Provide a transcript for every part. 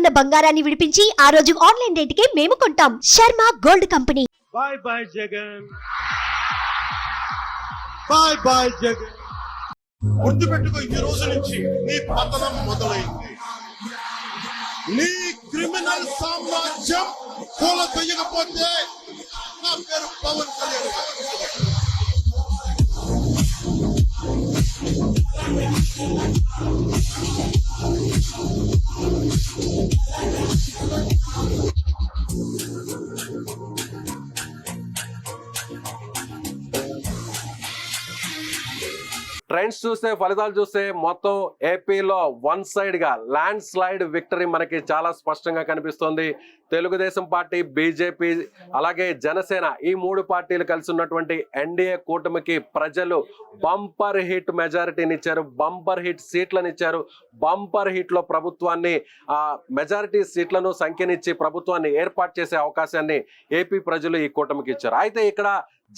ఉన్న బంగారాన్ని విడిపించి ఆ రోజు ఆన్లైన్ రేటుకే మేము కొంటాం. Sharma gold company. Bye bye Jagan, bye bye Jagan. గుర్తుపెట్టుకో, ఈ రోజు నుంచి నీ పతనం మొదలైంది. నీ క్రిమినల్ సామ్రాజ్యం కూలతొయ్యకపోతే నా పేరు పవన్ కళ్యాణ్. ట్రెండ్స్ చూస్తే, ఫలితాలు చూస్తే మొత్తం ఏపీలో వన్ సైడ్ గా ల్యాండ్ స్లైడ్ విక్టరీ మనకి చాలా స్పష్టంగా కనిపిస్తోంది. తెలుగుదేశం పార్టీ, బీజేపీ అలాగే జనసేన ఈ మూడు పార్టీలు కలిసి ఉన్నటువంటి ఎన్డీఏ కూటమికి ప్రజలు బంపర్ హిట్ మెజారిటీని ఇచ్చారు, బంపర్ హిట్ సీట్లను ఇచ్చారు. బంపర్ హిట్ లో ప్రభుత్వాన్ని మెజారిటీ సీట్లను సంఖ్యనిచ్చి ప్రభుత్వాన్ని ఏర్పాటు చేసే అవకాశాన్ని ఏపీ ప్రజలు ఈ కూటమికి ఇచ్చారు. అయితే ఇక్కడ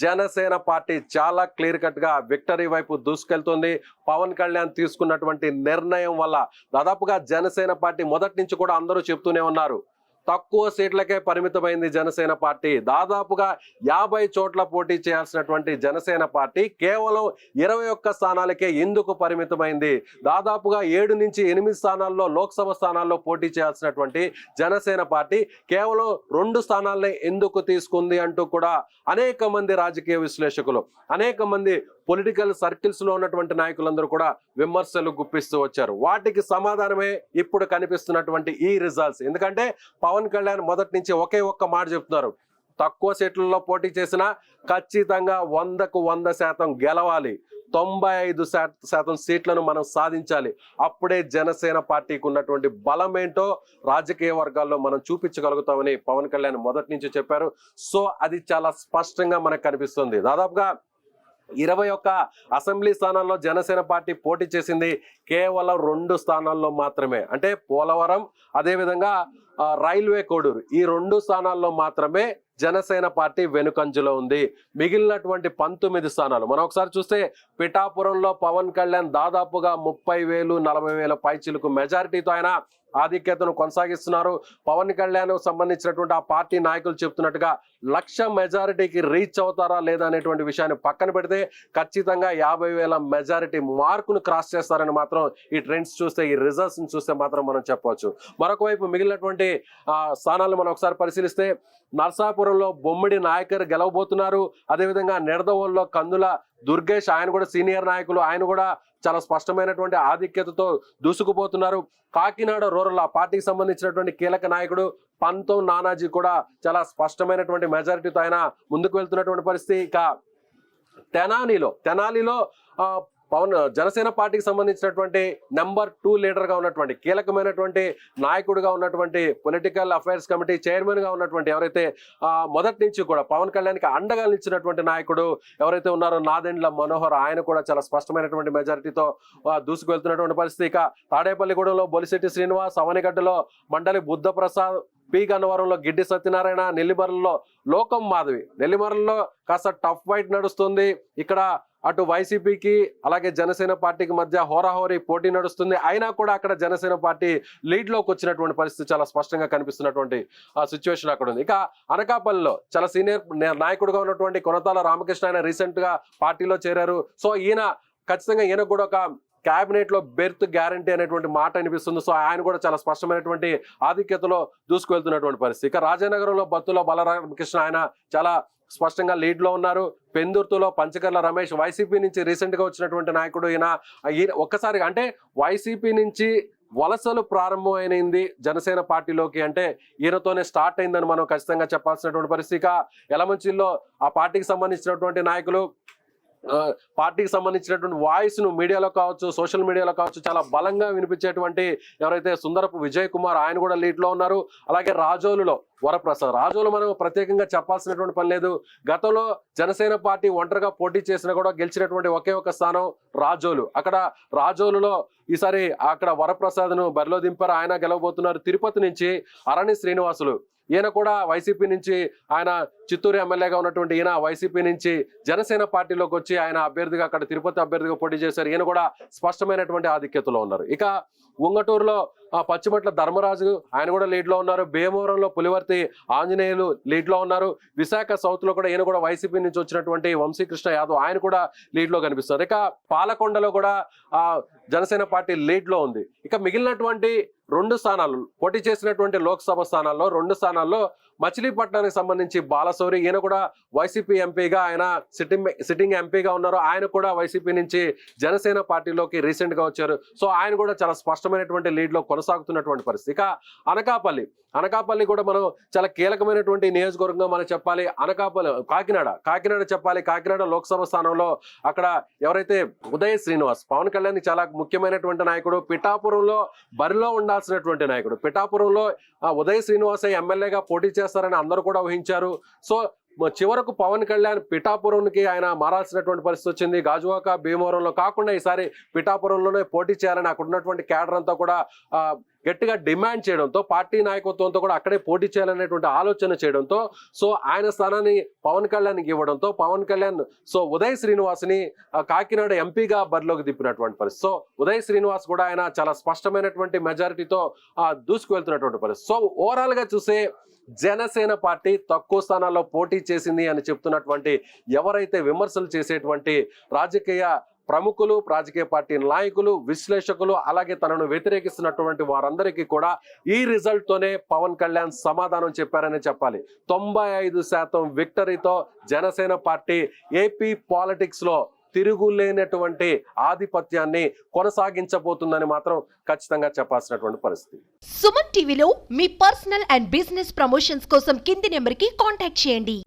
జనసేన పార్టీ చాలా క్లియర్ కట్ గా విక్టరీ వైపు దూసుకెళ్తుంది. పవన్ కళ్యాణ్ తీసుకున్నటువంటి నిర్ణయం వల్ల దాదాపుగా జనసేన పార్టీ మొదటి నుంచి కూడా అందరూ చెప్తూనే ఉన్నారు, తక్కువ సీట్లకే పరిమితమైంది జనసేన పార్టీ. దాదాపుగా 50 చోట్ల పోటీ చేయాల్సినటువంటి జనసేన పార్టీ కేవలం 21 స్థానాలకే ఎందుకు పరిమితమైంది? దాదాపుగా 7 నుంచి 8 స్థానాల్లో లోక్సభ స్థానాల్లో పోటీ చేయాల్సినటువంటి జనసేన పార్టీ కేవలం 2 స్థానాలనే ఎందుకు తీసుకుంది అంటూ కూడా అనేక మంది రాజకీయ విశ్లేషకులు, అనేక మంది పొలిటికల్ సర్కిల్స్ లో ఉన్నటువంటి నాయకులందరూ కూడా విమర్శలు గుప్పిస్తూ వచ్చారు. వాటికి సమాధానమే ఇప్పుడు కనిపిస్తున్నటువంటి ఈ రిజల్ట్స్. ఎందుకంటే పవన్ కళ్యాణ్ మొదటి నుంచి ఒకే ఒక్క మాట చెప్తున్నారు, తక్కువ సీట్లలో పోటీ చేసినా ఖచ్చితంగా 100కు 100% గెలవాలి, 95% సీట్లను మనం సాధించాలి. అప్పుడే జనసేన పార్టీకి ఉన్నటువంటి బలం ఏంటో రాజకీయ వర్గాల్లో మనం చూపించగలుగుతామని పవన్ కళ్యాణ్ మొదటి నుంచి చెప్పారు. సో అది చాలా స్పష్టంగా మనకు కనిపిస్తుంది. దాదాపుగా 21 అసెంబ్లీ స్థానాల్లో జనసేన పార్టీ పోటీ చేసింది కేవలం 2 స్థానాల్లో మాత్రమే. అంటే పోలవరం, అదేవిధంగా రైల్వే కోడూరు, ఈ 2 స్థానాల్లో మాత్రమే జనసేన పార్టీ వెనుకంజలో ఉంది. మిగిలినటువంటి 19 స్థానాలు మనం ఒకసారి చూస్తే, పిఠాపురంలో పవన్ కళ్యాణ్ దాదాపుగా 30,000, 40,000 పైచిలకు మెజారిటీతో ఆయన ఆధిక్యతను కొనసాగిస్తున్నారు. పవన్ కళ్యాణ్ సంబంధించినటువంటి ఆ పార్టీ నాయకులు చెప్తున్నట్టుగా 1,00,000 మెజారిటీకి రీచ్ అవుతారా లేదా అనేటువంటి విషయాన్ని పక్కన పెడితే ఖచ్చితంగా 50,000 మెజారిటీ మార్కును క్రాస్ చేస్తారని మాత్రం ఈ ట్రెండ్స్ చూస్తే, ఈ రిజల్ట్స్ చూస్తే మాత్రం మనం చెప్పవచ్చు. మరొక వైపు మిగిలినటువంటి స్థానాలను మనం ఒకసారి పరిశీలిస్తే, నర్సాపురంలో బొమ్మిడి నాయకర్ గెలవబోతున్నారు. అదేవిధంగా నిడదవోల్లో కందుల దుర్గేష్, ఆయన కూడా సీనియర్ నాయకులు, ఆయన కూడా చాలా స్పష్టమైనటువంటి ఆధిక్యతతో దూసుకుపోతున్నారు. కాకినాడ రూరల్ ఆ పార్టీకి సంబంధించినటువంటి కీలక నాయకుడు పంతం నానాజీ కూడా చాలా స్పష్టమైనటువంటి మెజారిటీతో ఆయన ముందుకు వెళ్తున్నటువంటి పరిస్థితి. ఇక తెనాలిలో జనసేన పార్టీకి సంబంధించినటువంటి నెంబర్ 2 లీడర్ గా ఉన్నటువంటి, కీలకమైనటువంటి నాయకుడిగా ఉన్నటువంటి, పొలిటికల్ అఫైర్స్ కమిటీ చైర్మన్ గా ఉన్నటువంటి, ఎవరైతే మొదటి నుంచి కూడా పవన్ కళ్యాణ్ కి అండగా నిలిచినటువంటి నాయకుడు ఎవరైతే ఉన్నారో నాదెండ్ల మనోహర్, ఆయన కూడా చాలా స్పష్టమైనటువంటి మెజారిటీతో దూసుకు వెళ్తున్నటువంటి పరిస్థితి. ఇక తాడేపల్లిగూడెంలో బొలిశెట్టి శ్రీనివాస్, అవనిగడ్డలో మండలి బుద్ధప్రసాద్, పి గన్నవరంలో గిడ్డి సత్యనారాయణ, నెల్లిమర్లలో లోకం మాధవి. నెల్లిమర్లలో కాస్త టఫ్ ఫైట్ నడుస్తుంది. ఇక్కడ అటు వైసీపీకి అలాగే జనసేన పార్టీకి మధ్య హోరాహోరీ పోటీ నడుస్తుంది. అయినా కూడా అక్కడ జనసేన పార్టీ లీడ్ లోకి వచ్చినటువంటి పరిస్థితి చాలా స్పష్టంగా కనిపిస్తున్నటువంటి సిచ్యువేషన్ అక్కడ ఉంది. ఇక అనకాపల్లిలో చాలా సీనియర్ నాయకుడుగా ఉన్నటువంటి కొనతాల రామకృష్ణ, ఆయన రీసెంట్ గా పార్టీలో చేరారు. సో ఖచ్చితంగా ఈయన కూడా ఒక క్యాబినెట్ లో బెర్త్ గ్యారంటీ అనేటువంటి మాట అనిపిస్తుంది. సో ఆయన కూడా చాలా స్పష్టమైనటువంటి ఆధిక్యతలో దూసుకువెళ్తున్నటువంటి పరిస్థితి. ఇక రాజానగరంలో బత్తులో బలరామకృష్ణ, ఆయన చాలా స్పష్టంగా లీడ్ లో ఉన్నారు. పెందుర్తిలో పంచకర్ల రమేష్, వైసీపీ నుంచి రీసెంట్ గా వచ్చినటువంటి నాయకుడు. ఈయన ఒక్కసారిగా అంటే వైసీపీ నుంచి వలసలు ప్రారంభమైంది జనసేన పార్టీలోకి అంటే ఈయనతోనే స్టార్ట్ అయిందని మనం ఖచ్చితంగా చెప్పాల్సినటువంటి పరిస్థితి. యలమంచిలో ఆ పార్టీకి సంబంధించినటువంటి నాయకులు పార్టీకి సంబంధించినటువంటి వాయిస్ ను మీడియాలో కావచ్చు, సోషల్ మీడియాలో కావచ్చు చాలా బలంగా వినిపించేటువంటి ఎవరైతే సుందరపు విజయ్ కుమార్, ఆయన కూడా లీడ్ లో ఉన్నారు. అలాగే రాజోలులో వరప్రసాద్, రాజోలు మనం ప్రత్యేకంగా చెప్పాల్సినటువంటి పని లేదు. గతంలో జనసేన పార్టీ ఒంటరిగా పోటీ చేసినా కూడా గెలిచినటువంటి ఒకే ఒక స్థానం రాజోలు. అక్కడ రాజోలులో ఈసారి అక్కడ వరప్రసాద్ ను బరిలో దింపారు, ఆయన గెలవబోతున్నారు. తిరుపతి నుంచి అరణి శ్రీనివాసులు, ఈయన కూడా వైసీపీ నుంచి, ఆయన చిత్తూరు ఎమ్మెల్యేగా ఉన్నటువంటి ఈయన వైసీపీ నుంచి జనసేన పార్టీలోకి వచ్చి ఆయన అభ్యర్థిగా అక్కడ తిరుపతి అభ్యర్థిగా పోటీ చేశారు. ఈయన కూడా స్పష్టమైనటువంటి ఆధిక్యతలో ఉన్నారు. ఇక ఉంగటూరులో పచ్చిమట్ల ధర్మరాజు ఆయన కూడా లీడ్ లో ఉన్నారు. భీమవరంలో పులివర్తి ఆంజనేయులు లీడ్ లో ఉన్నారు. విశాఖ సౌత్ లో కూడా ఈయన కూడా వైసీపీ నుంచి వచ్చినటువంటి వంశీకృష్ణ యాదవ్ ఆయన కూడా లీడ్ లో కనిపిస్తారు. ఇక పాలకొండలో కూడా జనసేన పార్టీ లీడ్ లో ఉంది. ఇక మిగిలినటువంటి 2 స్థానాలు పోటీ చేసినటువంటి లోక్సభ స్థానాల్లో 2 స్థానాల్లో మచిలీపట్నానికి సంబంధించి బాలశౌరి ఈయన కూడా వైసీపీ ఎంపీగా ఆయన సిట్టింగ్ ఎంపీగా ఉన్నారు. ఆయన కూడా వైసీపీ నుంచి జనసేన పార్టీలోకి రీసెంట్ గా వచ్చారు. సో ఆయన కూడా చాలా స్పష్టమైనటువంటి లీడ్ లో కొనసాగుతున్నటువంటి పరిస్థితి. ఇక అనకాపల్లి కూడా మనం చాలా కీలకమైనటువంటి నియోజకవర్గంగా మనం చెప్పాలి. కాకినాడ చెప్పాలి. కాకినాడ లోక్సభ స్థానంలో అక్కడ ఎవరైతే ఉదయ్ శ్రీనివాస్ పవన్ కళ్యాణ్ చాలా ముఖ్యమైనటువంటి నాయకుడు, పిఠాపురంలో బరిలో ఉండాల్సినటువంటి నాయకుడు. పిఠాపురంలో ఉదయ్ శ్రీనివాస్ ఎమ్మెల్యేగా పోటీ చేస్తారని అందరూ కూడా ఊహించారు. సో చివరకు పవన్ కళ్యాణ్ పిఠాపురంకి ఆయన మారాల్సినటువంటి పరిస్థితి వచ్చింది. గాజువాక భీమవరంలో కాకుండా ఈసారి పిఠాపురంలోనే పోటీ చేయాలని అక్కడ ఉన్నటువంటి క్యాడర్ అంతా కూడా గట్టిగా డిమాండ్ చేయడంతో, పార్టీ నాయకత్వంతో కూడా అక్కడే పోటీ చేయాలనేటువంటి ఆలోచన చేయడంతో సో ఆయన స్థానాన్ని పవన్ కళ్యాణ్కి ఇవ్వడంతో పవన్ కళ్యాణ్ సో ఉదయ్ శ్రీనివాస్ని కాకినాడ ఎంపీగా బరిలోకి దిప్పినటువంటి పరిస్థితి. సో ఉదయ్ శ్రీనివాస్ కూడా ఆయన చాలా స్పష్టమైనటువంటి మెజారిటీతో దూసుకు వెళ్తున్నటువంటి పరిస్థితి. సో ఓవరాల్ గా చూసే జనసేన పార్టీ తక్కువ స్థానాల్లో పోటీ చేసింది అని చెప్తున్నటువంటి ఎవరైతే విమర్శలు చేసేటువంటి రాజకీయ ప్రముఖులు, రాజకీయ పార్టీ నాయకులు, విశ్లేషకులు, అలాగే తనను వ్యతిరేకిస్తున్నటువంటి వారందరికీ కూడా ఈ రిజల్ట్ తోనే పవన్ కళ్యాణ్ సమాధానం చెప్పారని చెప్పాలి. 95% విక్టరీతో జనసేన పార్టీ ఏపీ పాలిటిక్స్ లో తిరుగులేనటువంటి ఆధిపత్యాన్ని కొనసాగించబోతుందని మాత్రం ఖచ్చితంగా చెప్పాల్సినటువంటి పరిస్థితి. సుమన్ టీవీలో మీ పర్సనల్ అండ్ బిజినెస్ ప్రమోషన్స్ కోసం కింది నెంబర్కి కాంటాక్ట్ చేయండి.